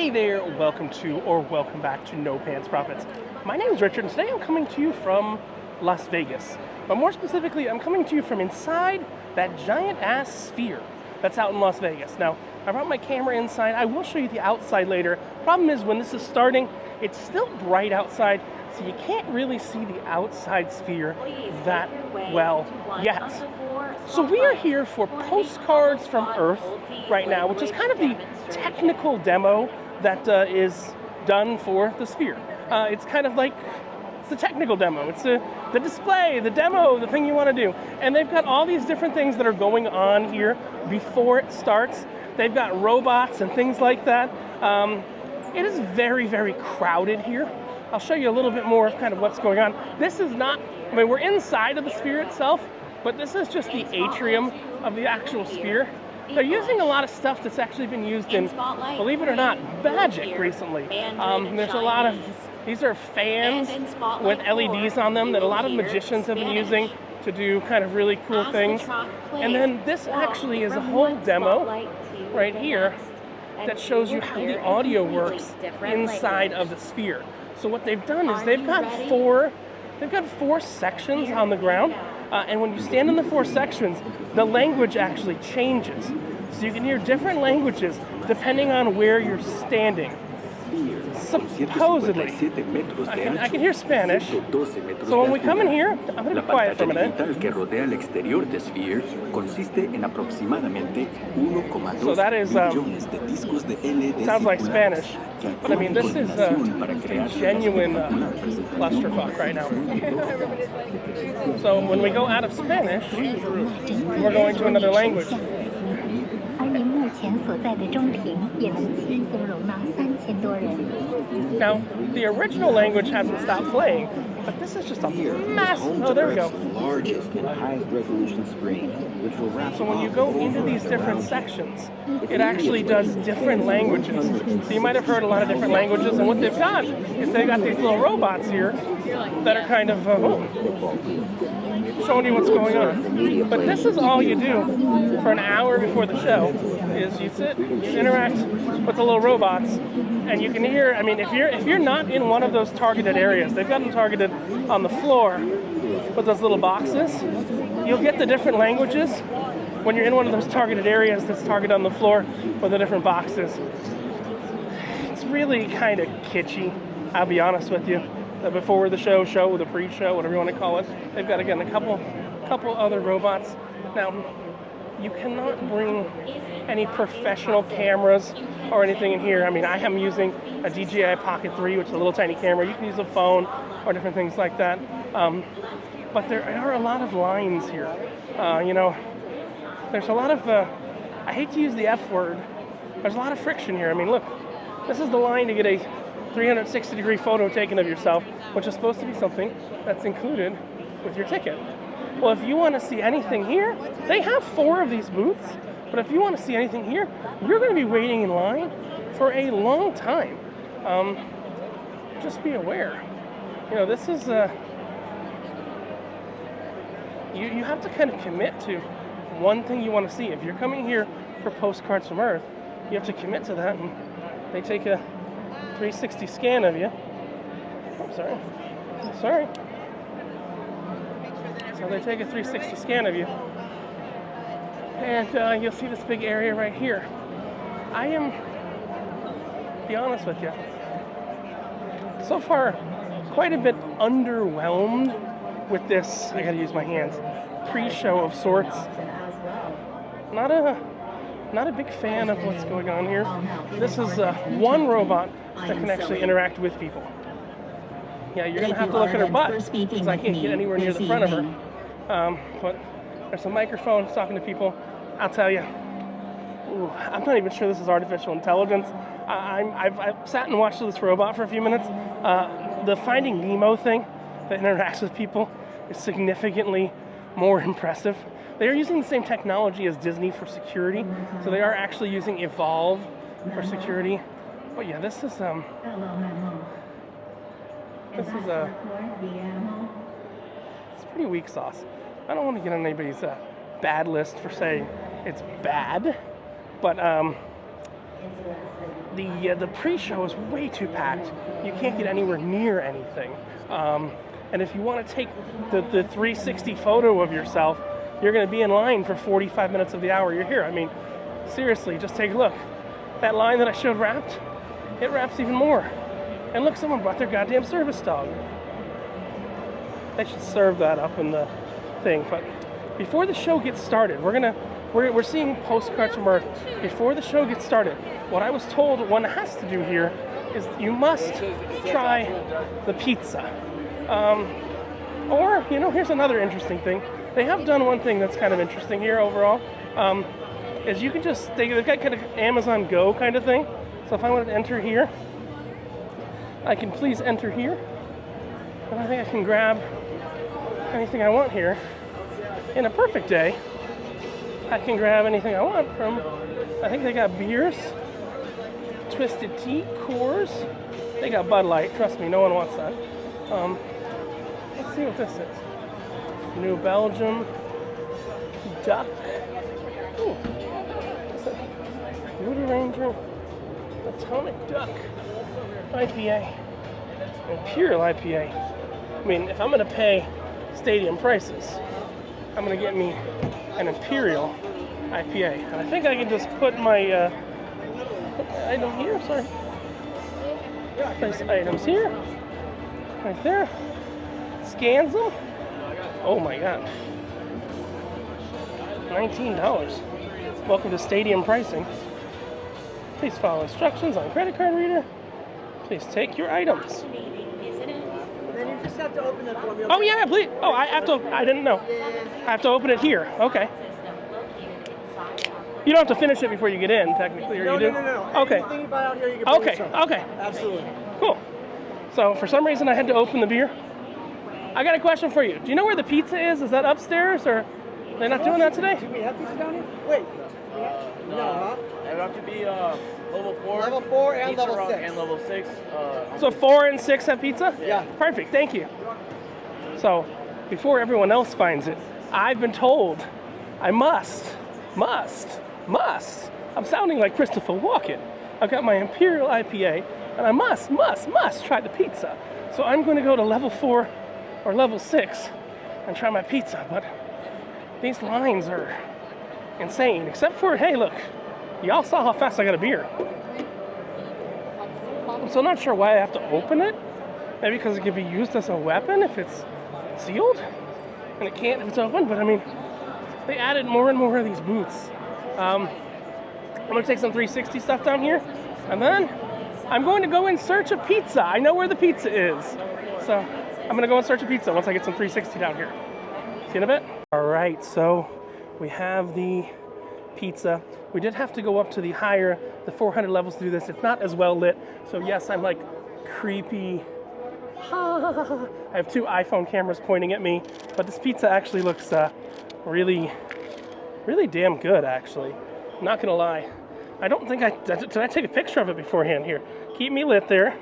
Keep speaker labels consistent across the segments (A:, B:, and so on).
A: Hey there, welcome back to No Pants Profits. My name is Richard, and today I'm coming to you from Las Vegas. But more specifically, I'm coming to you from inside that giant-ass sphere that's out in Las Vegas. Now, I brought my camera inside. I will show you the outside later. Problem is, when this is starting, it's still bright outside, so you can't really see the outside sphere that well yet. So we are here for Postcards from Earth right now, which is kind of the technical demo that is done for the sphere. It's kind of like, it's the technical demo. It's the display, the demo, the thing you want to do. And they've got all these different things that are going on here before it starts. They've got robots and things like that. It is very, very crowded here. I'll show you a little bit more of kind of what's going on. This is not, I mean, we're inside of the sphere itself, but this is just the atrium of the actual sphere. They're using a lot of stuff that's actually been used in, believe it or not, magic recently. There's a lot of, these are fans with LEDs on them that a lot of magicians have been using to do kind of really cool things. And then this actually is a whole demo right here that shows you how the audio works inside of the sphere. So what they've done is they've got four sections on the ground. And when you stand in the four sections, the language actually changes. So you can hear different languages depending on where you're standing. Supposedly, I can hear Spanish. So when we come in here, I'm going to be quiet for a minute. So that is, sounds like Spanish. But I mean, this is a genuine clusterfuck right now. So when we go out of Spanish, we're going to another language. Now, the original language hasn't stopped playing, but this is just a massive, oh, there we go. So when you go into these different sections, it actually does different languages. So you might have heard a lot of different languages, and what they've got is they've got these little robots here that are kind of showing you what's going on. But this is all you do for an hour before the show, is you sit, you interact with the little robots, and you can hear, I mean, if you're not in one of those targeted areas, they've got them targeted on the floor with those little boxes, you'll get the different languages when you're in one of those targeted areas that's targeted on the floor with the different boxes. It's really kind of kitschy, I'll be honest with you. The before the show, the pre-show, whatever you want to call it. They've got, again, a couple other robots. Now, you cannot bring any professional cameras or anything in here. I mean, I am using a DJI Pocket 3, which is a little tiny camera. You can use a phone or different things like that. But there are a lot of lines here. You know, there's a lot of, I hate to use the F word, there's a lot of friction here. I mean, look, this is the line to get a 360-degree photo taken of yourself, which is supposed to be something that's included with your ticket. Well, if you want to see anything here, they have 4 of these booths, but if you want to see anything here, you're going to be waiting in line for a long time. Just be aware. You know, this is, you have to kind of commit to one thing you want to see. If you're coming here for Postcards from Earth, you have to commit to that, and they take a 360 scan of you. Oh, sorry. So they take a 360 scan of you, and you'll see this big area right here. I am, to be honest with you, so far quite a bit underwhelmed with this, I gotta use my hands, pre-show of sorts. Not a big fan of what's going on here. This is one robot that can actually interact with people. Yeah, you're going to have to look at her butt, because I can't get anywhere near the front of her. But there's a microphone talking to people. I'll tell you, I'm not even sure this is artificial intelligence. I've sat and watched this robot for a few minutes. The Finding Nemo thing that interacts with people is significantly more impressive. They are using the same technology as Disney for security, so they are actually using Evolve for security. But yeah, this is it's pretty weak sauce. I don't want to get on anybody's bad list for saying it's bad, but the pre-show is way too packed. You can't get anywhere near anything. And if you want to take the 360 photo of yourself, you're going to be in line for 45 minutes of the hour you're here. I mean, seriously, just take a look. That line that I showed wrapped, it wraps even more. And look, someone brought their goddamn service dog. They should serve that up in the thing. But before the show gets started, we're seeing Postcards from Earth. Before the show gets started, what I was told one has to do here is you must try the pizza. Or, you know, here's another interesting thing. They have done one thing that's kind of interesting here overall. Is you can just, they've got kind of Amazon Go kind of thing. So if I wanted to enter here, I can please enter here. And I think I can grab anything I want here. In a perfect day, I can grab anything I want from, I think they got beers, Twisted Tea, Coors. They got Bud Light. Trust me, no one wants that. Let's see what this is. New Belgium, Duck. Ooh. Voodoo Ranger, Atomic Duck, IPA, Imperial IPA. I mean, if I'm going to pay stadium prices, I'm going to get me an Imperial IPA. And I think I can just put my item here, sorry. Place items here, right there. Scans them. Oh my god. $19. Welcome to stadium pricing. Please follow instructions on credit card reader. Please take your items.
B: Then you just have to open it for me.
A: Oh yeah, please. Oh, I have to. I didn't know. I have to open it here. Okay. You don't have to finish it before you get in, technically, or
B: No,
A: you do?
B: no.
A: Okay.
B: Anything you buy out here, you can bring yourself.
A: Okay.
B: Absolutely.
A: Cool. So for some reason, I had to open the beer. I got a question for you. Do you know where the pizza is? Is that upstairs, or they're not doing that today?
B: Do we have pizza down here? Wait. No, huh?
C: It would have to be level 4.
B: Level 4 and
C: pizza
B: level 6.
C: And level 6.
A: So 4 and 6 have pizza?
B: Yeah.
A: Perfect, thank you. So, before everyone else finds it, I've been told I must. I'm sounding like Christopher Walken. I've got my Imperial IPA, and I must try the pizza. So I'm going to go to level 4 or level 6 and try my pizza, but these lines are insane, except for, hey, look, y'all saw how fast I got a beer. So I'm not sure why I have to open it. Maybe because it can be used as a weapon if it's sealed, and it can't if it's open, but I mean, they added more and more of these booths. I'm gonna take some 360 stuff down here, and then I'm going to go in search of pizza. I know where the pizza is. So I'm gonna go in search of pizza once I get some 360 down here. See you in a bit. All right, so we have the pizza. We did have to go up to the 400 levels to do this. It's not as well lit, so yes, I'm like creepy. I have 2 iPhone cameras pointing at me, but this pizza actually looks really damn good, actually. I'm not gonna lie. I don't think did I take a picture of it beforehand? Here, keep me lit there.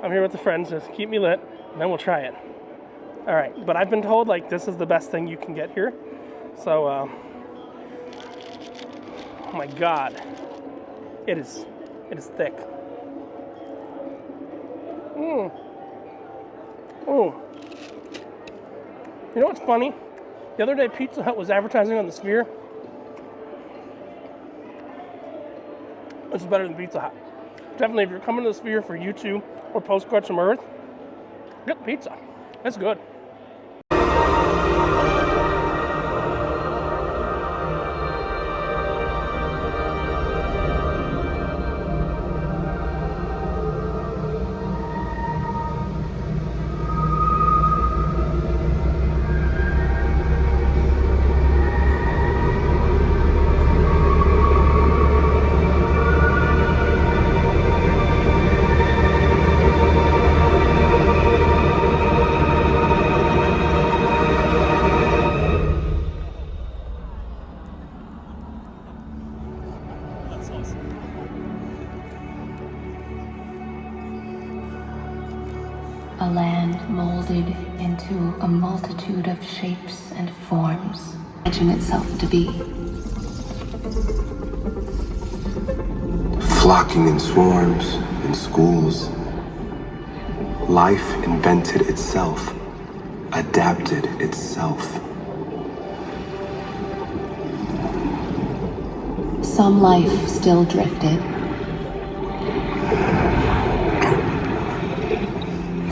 A: I'm here with the friends, just keep me lit, and then we'll try it. All right, but I've been told like this is the best thing you can get here. So, oh my God, it is thick. You know what's funny? The other day, Pizza Hut was advertising on the Sphere. This is better than Pizza Hut. Definitely, if you're coming to the Sphere for U2 or Postcards from Earth, get the pizza. It's good.
D: A land molded into a multitude of shapes and forms, imagine itself to be.
E: flocking in swarms in schools. Life invented itself, adapted itself.
D: Some life still drifted.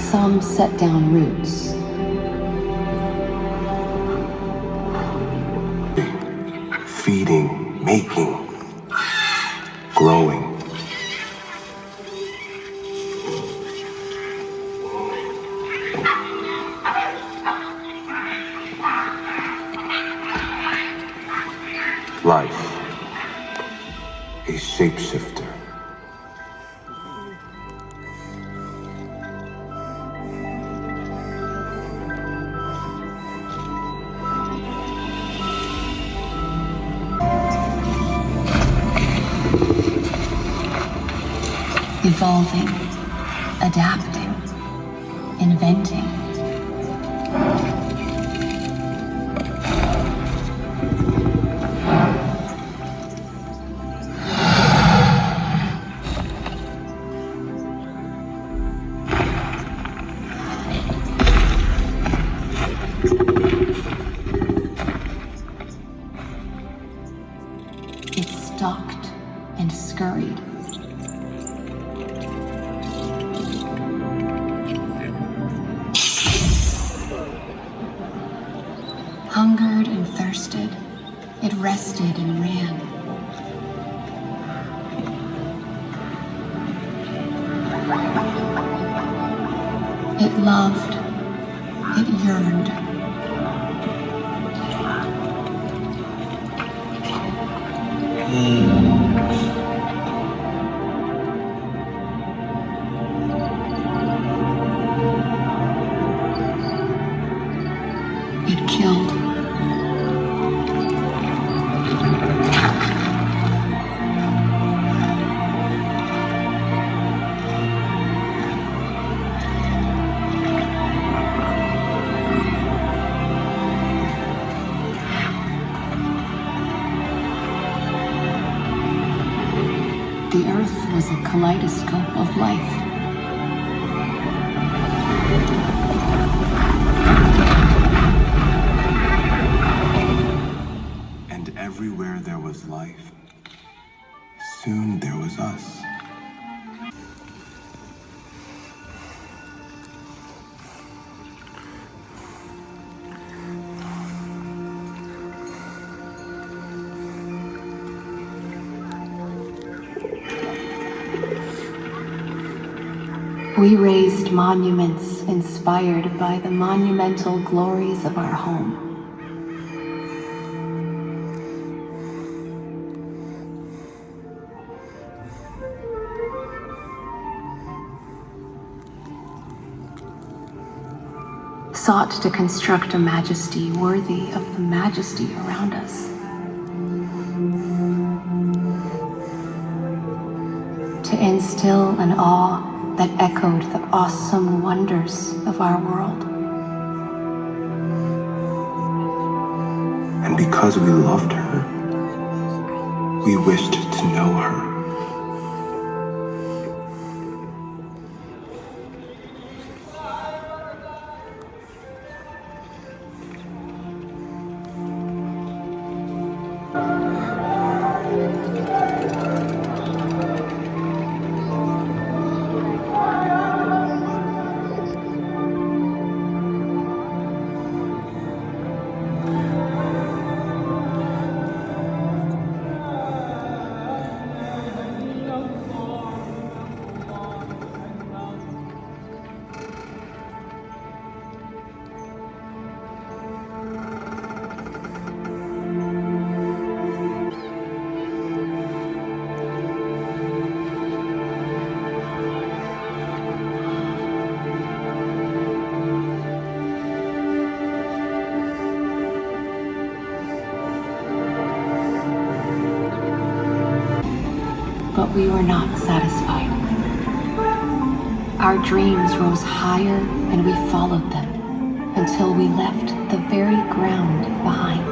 D: Some set down roots.
E: Feeding, making, growing. Life, a shapeshifter.
D: Evolving, adapting, inventing. It stalked and scurried. Hungered and thirsted, it rested and ran. It loved, it yearned. It killed. The earth was a kaleidoscope of life.
E: And everywhere there was life, soon there was us.
D: We raised monuments inspired by the monumental glories of our home. Sought to construct a majesty worthy of the majesty around us. To instill an awe that echoed the awesome wonders of our world.
E: And because we loved her, we wished to know her.
D: But we were not satisfied. Our dreams rose higher and we followed them until we left the very ground behind.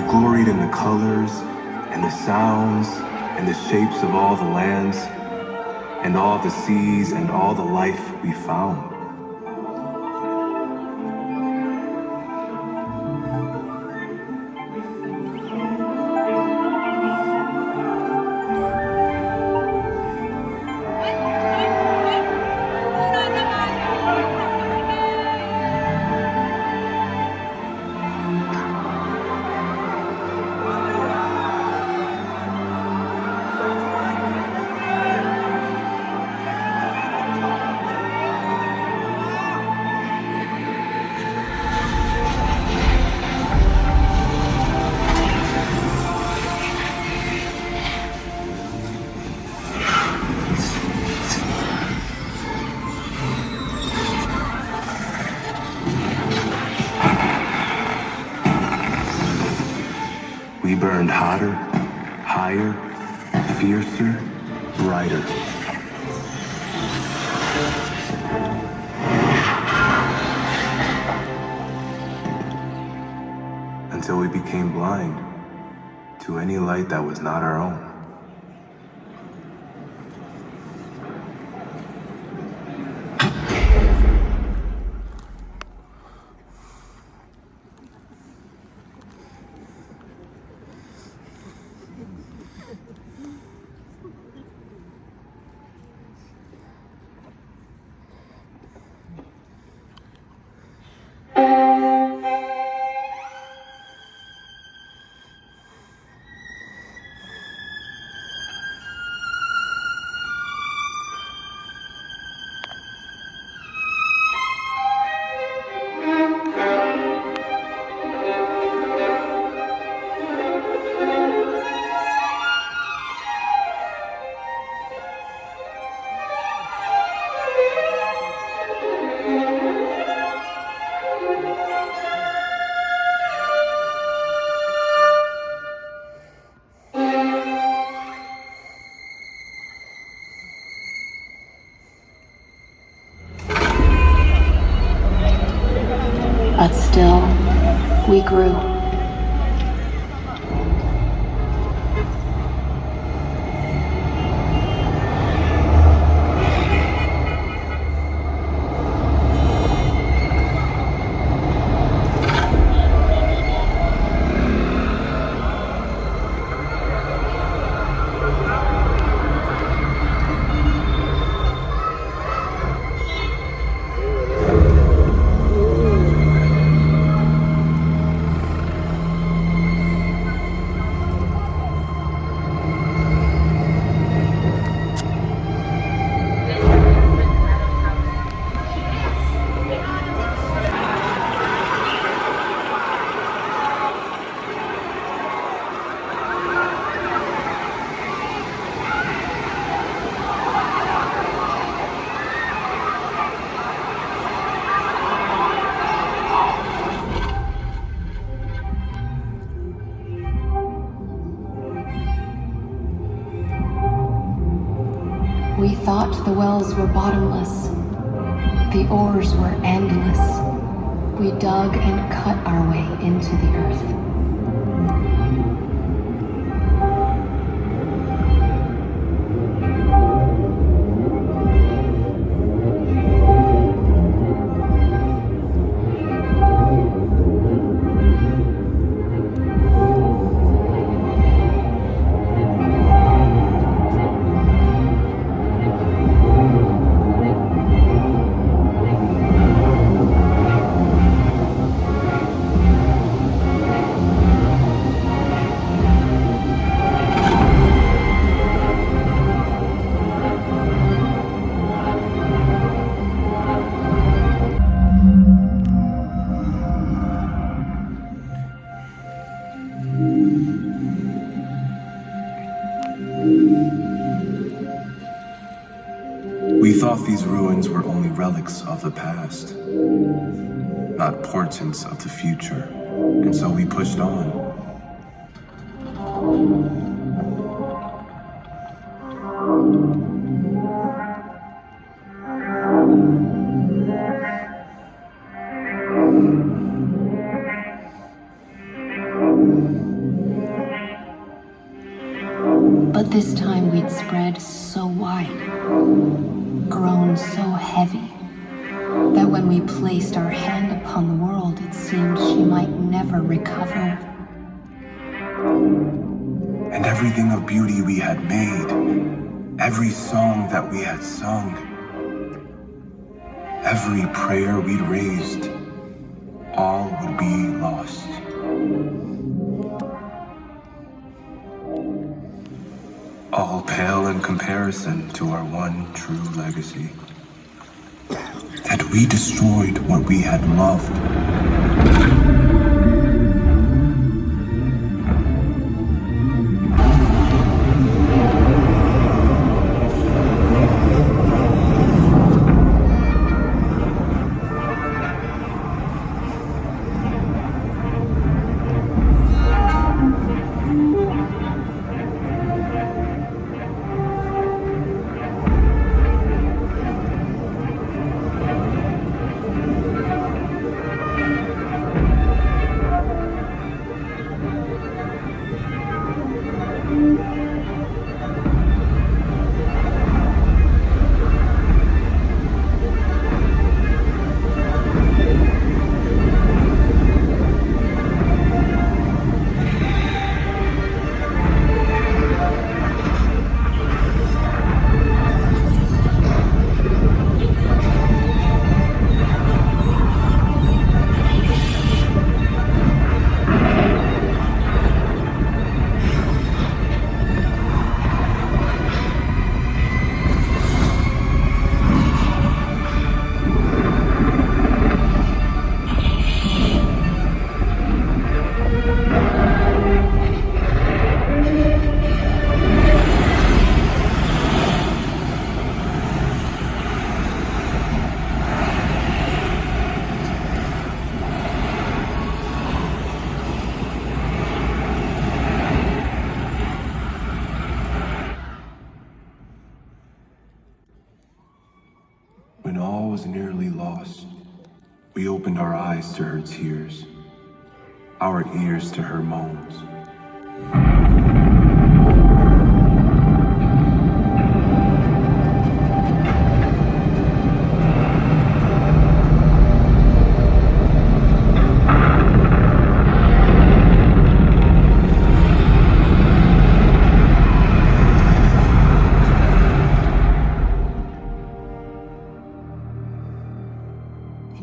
E: gloried in the colors and the sounds and the shapes of all the lands and all the seas and all the life we found. We burned hotter, higher, fiercer, brighter. Until we became blind to any light that was not our own.
D: But still, we grew. We thought the wells were bottomless. The ores were endless. We dug and cut our way into the earth.
E: We thought these ruins were only relics of the past, not portents of the future, and so we pushed on.
D: this time we'd spread so wide, grown so heavy, that when we placed our hand upon the world, it seemed she might never recover.
E: And everything of beauty we had made, every song that we had sung, every prayer we'd raised, all would be lost. All pale in comparison to our one true legacy. That we destroyed what we had loved. When all was nearly lost, we opened our eyes to her tears, our ears to her moans.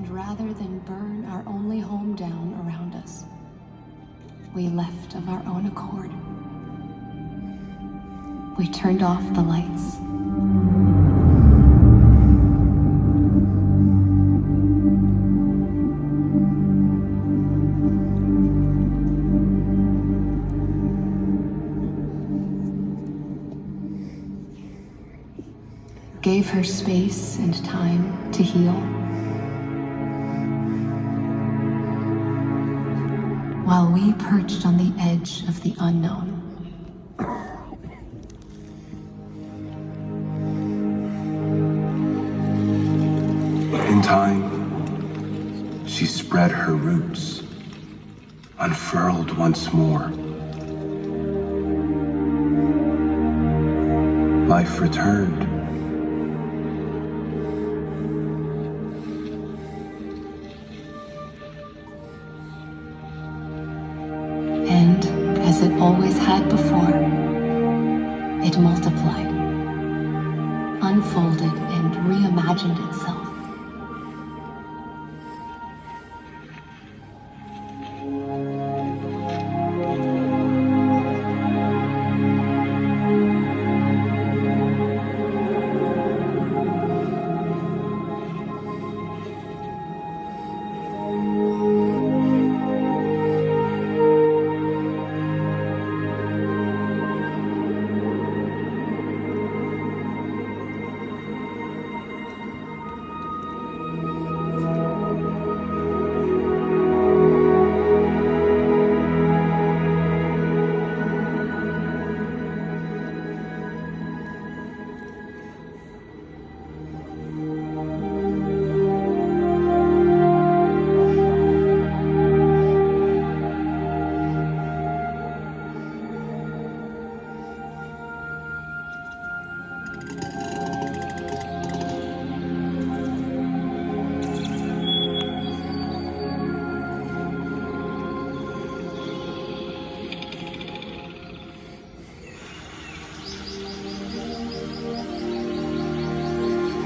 D: Rather than burn our only home down around us, we left of our own accord. We turned off the lights. Gave her space and time to heal. While we perched on the edge of the unknown.
E: In time, she spread her roots, unfurled once more. Life returned.
D: And, as it always had before, it multiplied, unfolded, and reimagined itself.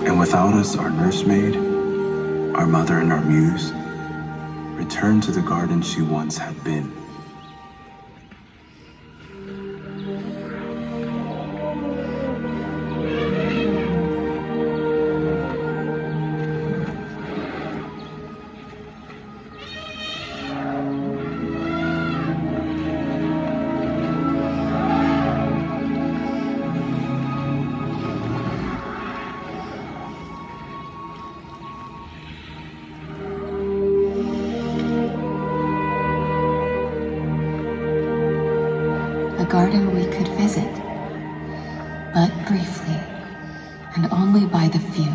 E: And without us, our nursemaid, our mother and our muse, returned to the garden she once had been.
D: A garden we could visit, but briefly, and only by the few.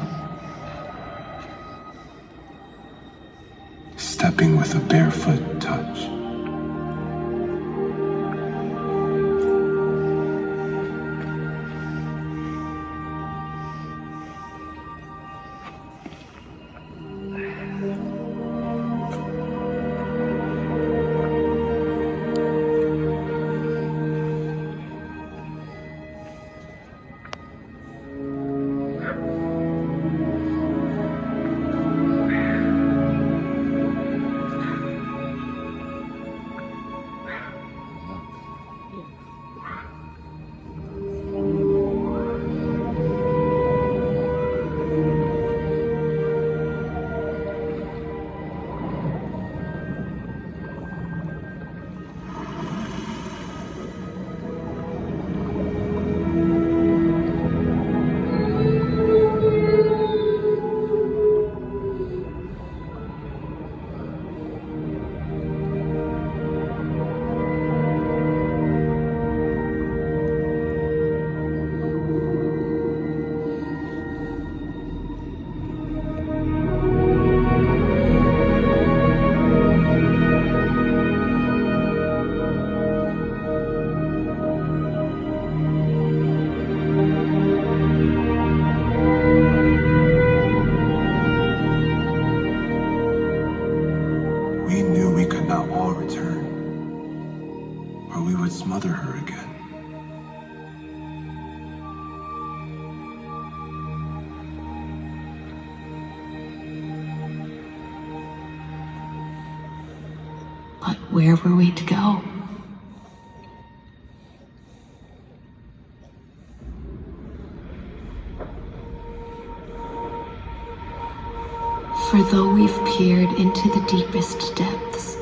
E: Stepping with a barefoot touch. We knew we could not all return, or we would smother her again.
D: But where were we to go? For though we've peered into the deepest depths,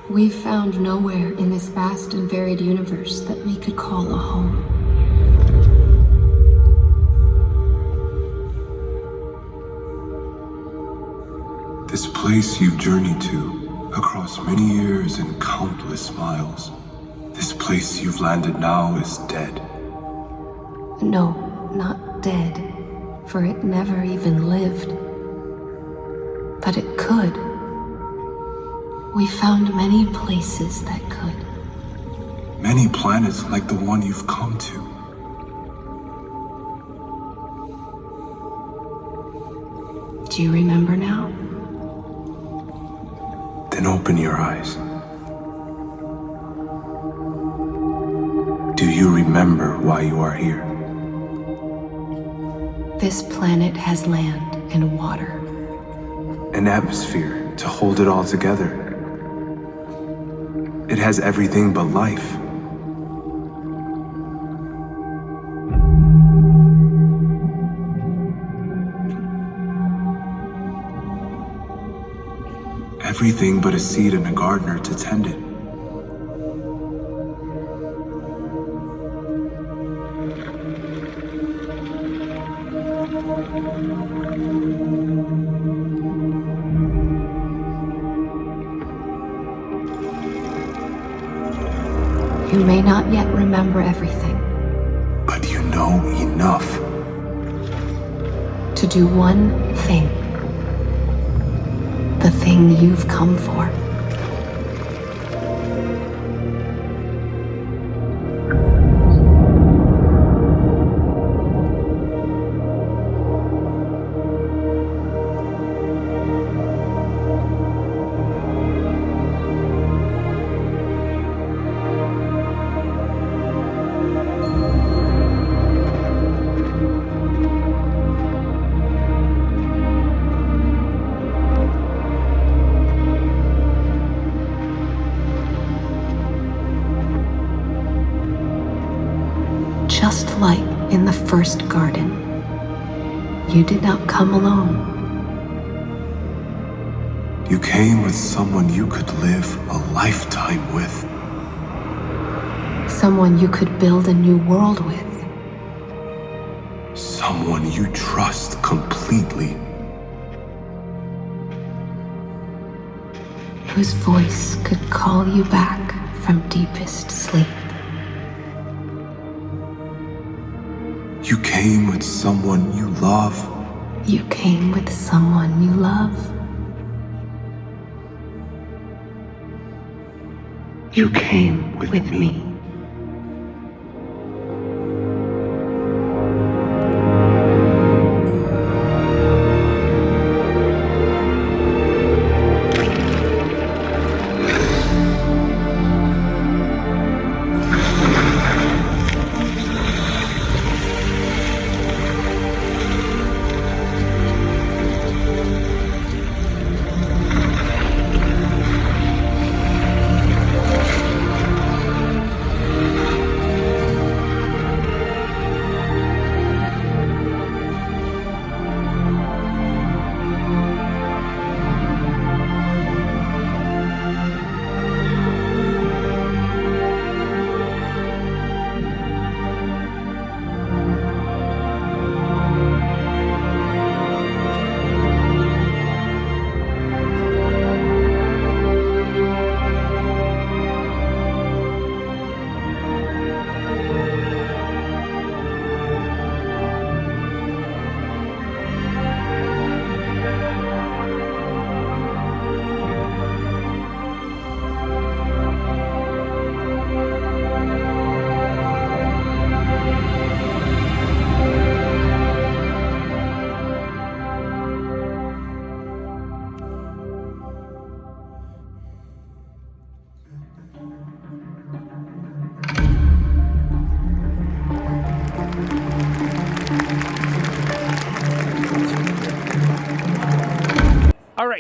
D: we've found nowhere in this vast and varied universe that we could call a home.
E: This place you've journeyed to, across many years and countless miles, this place you've landed now is dead.
D: No, not dead, for it never even lived. But it could. We found many places that could.
E: Many planets like the one you've come to.
D: Do you remember now?
E: Then open your eyes. Do you remember why you are here?
D: This planet has land and water.
E: An atmosphere to hold it all together. It has everything but life. Everything but a seed and a gardener to tend it.
D: You may not yet remember everything.
E: But you know enough.
D: To do one thing. The thing you've come for. first garden. You did not come alone.
E: You came with someone you could live a lifetime with.
D: Someone you could build a new world with.
E: Someone you trust completely.
D: Whose voice could call you back from deepest sleep.
E: You came with someone you love.
D: You came with someone you love. You came with me.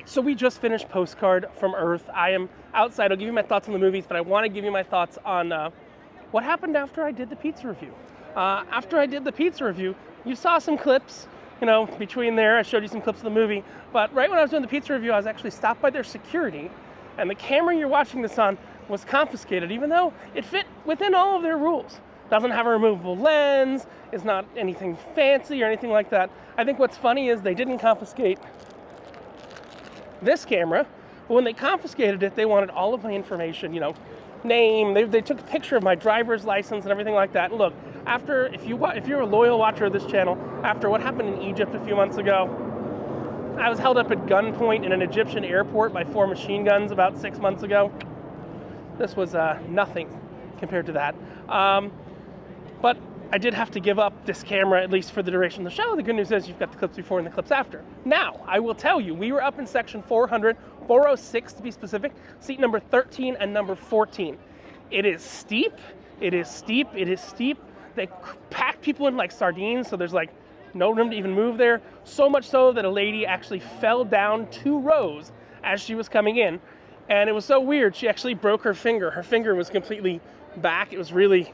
A: So we just finished Postcard from Earth. I am outside. I'll give you my thoughts on the movies, but I want to give you my thoughts on what happened after I did the pizza review. After I did the pizza review, you saw some clips, between there. I showed you some clips of the movie. But right when I was doing the pizza review, I was actually stopped by their security, and the camera you're watching this on was confiscated, even though it fit within all of their rules. Doesn't have a removable lens, is not anything fancy or anything like that. I think what's funny is they didn't confiscate this camera, but when they confiscated it, they wanted all of my information, name. They took a picture of my driver's license and everything like that. And look, if you're a loyal watcher of this channel, after what happened in Egypt a few months ago, I was held up at gunpoint in an Egyptian airport by 4 machine guns about 6 months ago. This was nothing compared to that. But I did have to give up this camera, at least for the duration of the show. The good news is you've got the clips before and the clips after. Now, I will tell you, we were up in section 406 to be specific, seat number 13 and number 14. It is steep, it is steep, it is steep. They pack people in like sardines, so there's like no room to even move there. So much so that a lady actually fell down 2 rows as she was coming in. And it was so weird, she actually broke her finger. Her finger was completely back. It was really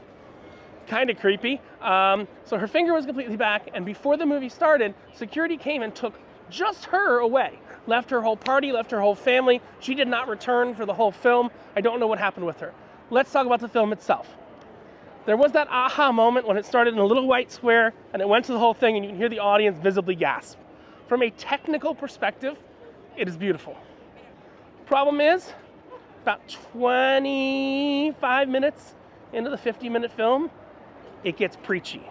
A: kind of creepy. So her finger was completely back, and before the movie started, security came and took just her away. Left her whole party, left her whole family. She did not return for the whole film. I don't know what happened with her. Let's talk about the film itself. There was that aha moment when it started in a little white square, and it went to the whole thing, and you can hear the audience visibly gasp. From a technical perspective, it is beautiful. Problem is, about 25 minutes into the 50-minute film, it gets preachy.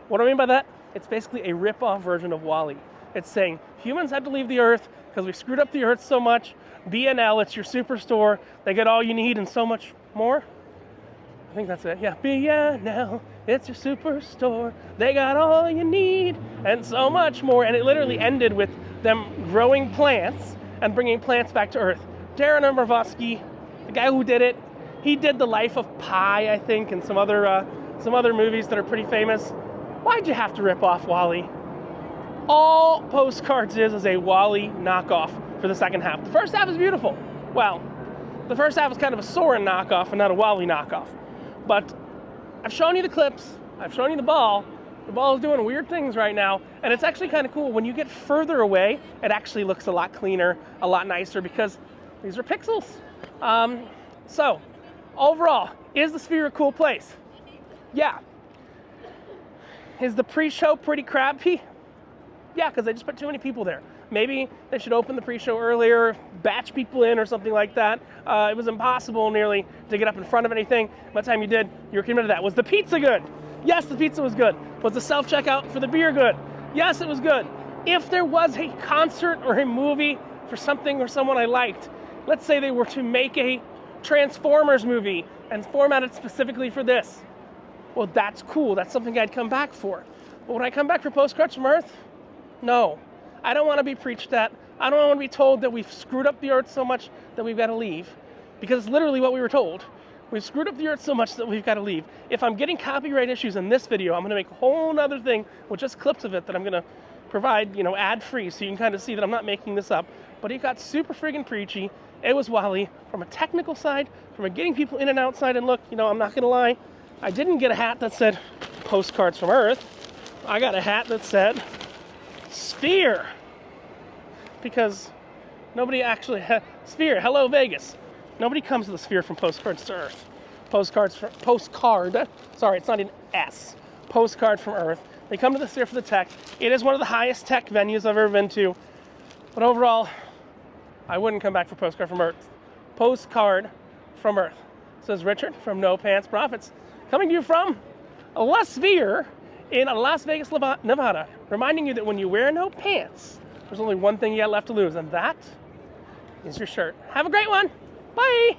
A: What do I mean by that? It's basically a rip-off version of WALL-E. It's saying humans had to leave the Earth because we screwed up the Earth so much. B&L, it's your superstore. They get all you need and so much more. I think that's it. Yeah, B&L, it's your superstore. They got all you need and so much more. And it literally ended with them growing plants and bringing plants back to Earth. Darren Aronofsky, the guy who did it, he did The Life of Pi, I think, and some other movies that are pretty famous. Why'd you have to rip off WALL-E? All Postcards is a WALL-E knockoff for the second half. The first half is beautiful. Well, the first half is kind of a Soren knockoff and not a WALL-E knockoff. But I've shown you the clips, I've shown you the ball. The ball is doing weird things right now, and it's actually kind of cool. When you get further away, it actually looks a lot cleaner, a lot nicer, because these are pixels. So, overall, is the Sphere a cool place? Yeah. Is the pre-show pretty crappy? Yeah, because they just put too many people there. Maybe they should open the pre-show earlier, batch people in or something like that. It was impossible nearly to get up in front of anything. By the time you did, you were committed to that. Was the pizza good? Yes, the pizza was good. Was the self-checkout for the beer good? Yes, it was good. If there was a concert or a movie for something or someone I liked, let's say they were to make a Transformers movie and format it specifically for this, well, that's cool. That's something I'd come back for. But would I come back for Postcards from Earth? No. I don't want to be preached at. I don't want to be told that we've screwed up the Earth so much that we've got to leave. Because it's literally what we were told. We've screwed up the Earth so much that we've got to leave. If I'm getting copyright issues in this video, I'm going to make a whole other thing with just clips of it that I'm going to provide, ad-free, so you can kind of see that I'm not making this up. But it got super friggin' preachy. It was wily from a technical side, from a getting people in and outside. And look, I'm not going to lie. I didn't get a hat that said Postcards from Earth. I got a hat that said Sphere. Because nobody actually Sphere, hello Vegas. Nobody comes to the Sphere from Postcards to Earth. Postcard, sorry, it's not an S. Postcard from Earth. They come to the Sphere for the tech. It is one of the highest tech venues I've ever been to. But overall, I wouldn't come back for Postcard from Earth. Postcard from Earth. Says Richard from No Pants Profits. Coming to you from La Sphere in Las Vegas, Nevada. Reminding you that when you wear no pants, there's only one thing you got left to lose, and that is your shirt. Have a great one. Bye.